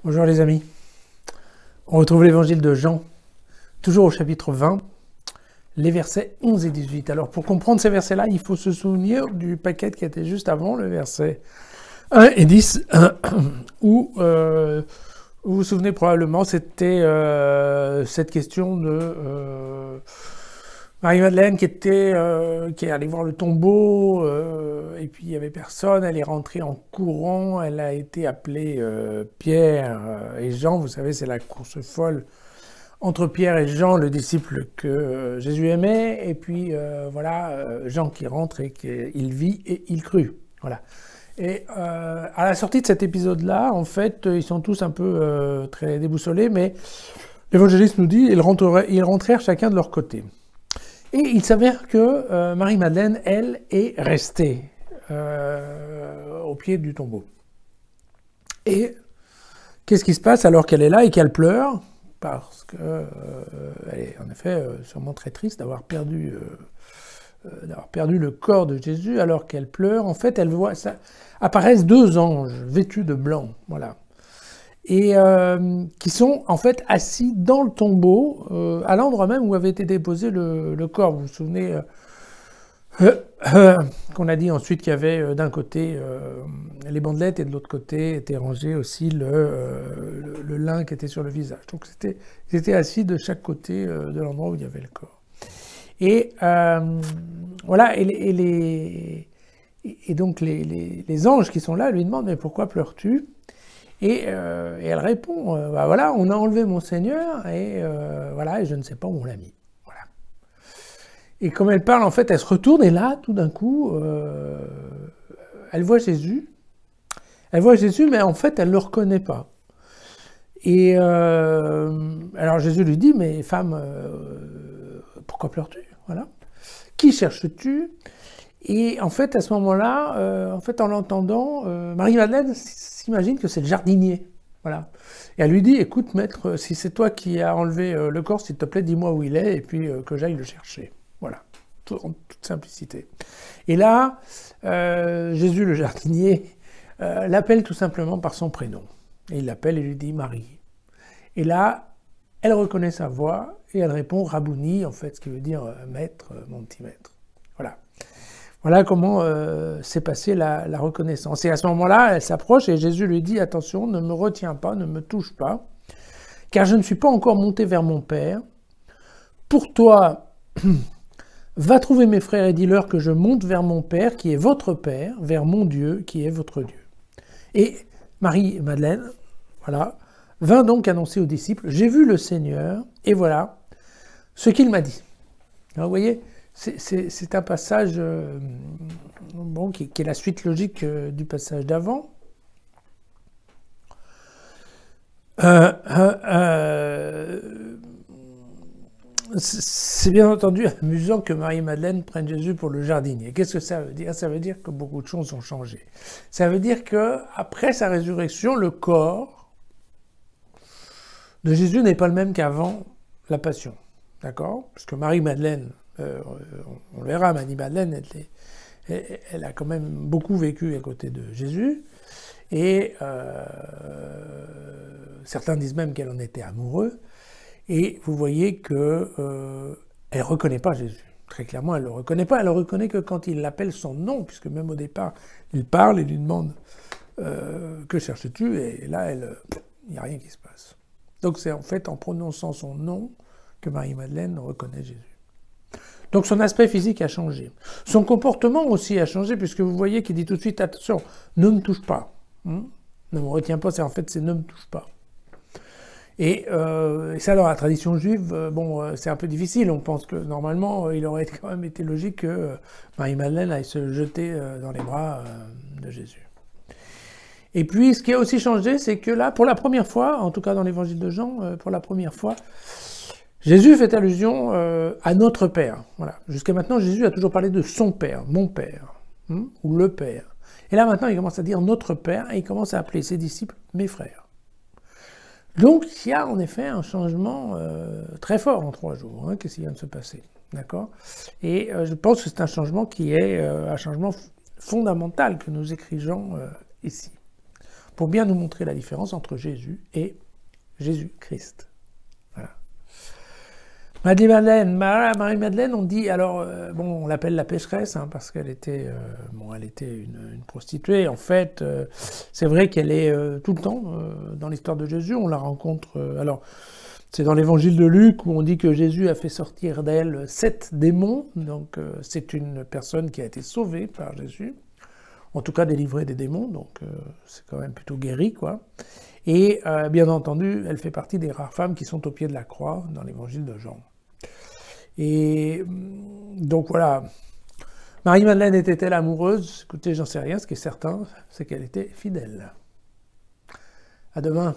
Bonjour les amis, on retrouve l'évangile de Jean, toujours au chapitre 20, les versets 11 et 18. Alors pour comprendre ces versets-là, il faut se souvenir du paquet qui était juste avant, le verset 1 et 10, où vous vous souvenez probablement, c'était cette question de Marie-Madeleine qui est allée voir le tombeau, et puis il n'y avait personne, elle est rentrée en courant, elle a été appelée Pierre et Jean, vous savez c'est la course folle entre Pierre et Jean, le disciple que Jésus aimait, et puis Jean qui rentre et qu'il vit et il crut. Voilà. Et à la sortie de cet épisode-là, en fait, ils sont tous un peu très déboussolés, mais l'évangéliste nous dit ils rentrèrent chacun de leur côté. Et il s'avère que Marie-Madeleine, elle, est restée au pied du tombeau. Et qu'est-ce qui se passe alors qu'elle est là et qu'elle pleure? Parce qu'elle est en effet sûrement très triste d'avoir perdu le corps de Jésus alors qu'elle pleure. En fait, elle voit ça apparaissent deux anges vêtus de blanc, voilà, et qui sont en fait assis dans le tombeau, à l'endroit même où avait été déposé le corps. Vous vous souvenez qu'on a dit ensuite qu'il y avait d'un côté les bandelettes et de l'autre côté était rangé aussi le lin qui était sur le visage. Donc ils étaient assis de chaque côté de l'endroit où il y avait le corps. Et voilà, et donc les anges qui sont là lui demandent « Mais pourquoi pleures-tu » et elle répond « Bah voilà, on a enlevé mon Seigneur et voilà, et je ne sais pas où on l'a mis. » Voilà. Et comme elle parle, en fait, elle se retourne et là, tout d'un coup, elle voit Jésus. Elle voit Jésus, mais en fait, elle ne le reconnaît pas. Et alors Jésus lui dit « Mais femme, pourquoi pleures-tu » Voilà. « Qui cherches-tu » Et en fait, à ce moment-là, en l'entendant, Marie-Madeleine s'imagine que c'est le jardinier. Voilà. Et elle lui dit, écoute maître, si c'est toi qui as enlevé le corps, s'il te plaît, dis-moi où il est, et puis que j'aille le chercher. Voilà, en toute simplicité. Et là, Jésus, le jardinier, l'appelle tout simplement par son prénom. Et il l'appelle et lui dit Marie. Et là, elle reconnaît sa voix, et elle répond Rabouni, en fait, ce qui veut dire maître, mon petit maître. Voilà. Voilà comment s'est passée la reconnaissance. Et à ce moment-là, elle s'approche et Jésus lui dit « Attention, ne me retiens pas, ne me touche pas, car je ne suis pas encore monté vers mon Père. Pour toi, va trouver mes frères et dis-leur que je monte vers mon Père, qui est votre Père, vers mon Dieu, qui est votre Dieu. » Et Marie-Madeleine, voilà, vint donc annoncer aux disciples « J'ai vu le Seigneur, et voilà ce qu'il m'a dit. » Alors, vous voyez, c'est un passage qui est la suite logique du passage d'avant. C'est bien entendu amusant que Marie-Madeleine prenne Jésus pour le jardinier. Qu'est-ce que ça veut dire? Ça veut dire que beaucoup de choses ont changé. Ça veut dire qu'après sa résurrection, le corps de Jésus n'est pas le même qu'avant la Passion. D'accord? Parce que Marie-Madeleine, on verra, Marie-Madeleine, elle a quand même beaucoup vécu à côté de Jésus, et certains disent même qu'elle en était amoureuse, et vous voyez qu'elle ne reconnaît pas Jésus. Très clairement, elle ne le reconnaît pas, elle le reconnaît que quand il l'appelle son nom, puisque même au départ, il parle et lui demande « Que cherches-tu » et là, il n'y a rien qui se passe. Donc c'est en fait en prononçant son nom que Marie-Madeleine reconnaît Jésus. Donc son aspect physique a changé. Son comportement aussi a changé, puisque vous voyez qu'il dit tout de suite, attention, ne me touche pas. Ne me retiens pas, c'est ne me touche pas. Et ça, dans la tradition juive, c'est un peu difficile. On pense que normalement, il aurait quand même été logique que Marie-Madeleine aille se jeter dans les bras de Jésus. Et puis, ce qui a aussi changé, c'est que là, pour la première fois, en tout cas dans l'évangile de Jean, pour la première fois, Jésus fait allusion à notre Père. Voilà. Jusqu'à maintenant, Jésus a toujours parlé de son Père, mon Père, ou le Père. Et là, maintenant, il commence à dire notre Père, et il commence à appeler ses disciples mes frères. Donc, il y a en effet un changement très fort en 3 jours. Qu'est-ce qui vient de se passer? D'accord? Et je pense que c'est un changement qui est un changement fondamental que nous écrit Jean ici. pour bien nous montrer la différence entre Jésus et Jésus-Christ. Voilà. Marie-Madeleine, on dit, alors, bon, on l'appelle la pécheresse, hein, parce qu'elle était, elle était une prostituée. En fait, c'est vrai qu'elle est tout le temps dans l'histoire de Jésus. On la rencontre, alors, c'est dans l'évangile de Luc où on dit que Jésus a fait sortir d'elle 7 démons. Donc, c'est une personne qui a été sauvée par Jésus, en tout cas délivrée des démons, donc c'est quand même plutôt guéri, quoi. Et bien entendu, elle fait partie des rares femmes qui sont au pied de la croix dans l'évangile de Jean. Et donc voilà, Marie-Madeleine était-elle amoureuse? Écoutez, j'en sais rien, ce qui est certain, c'est qu'elle était fidèle. À demain.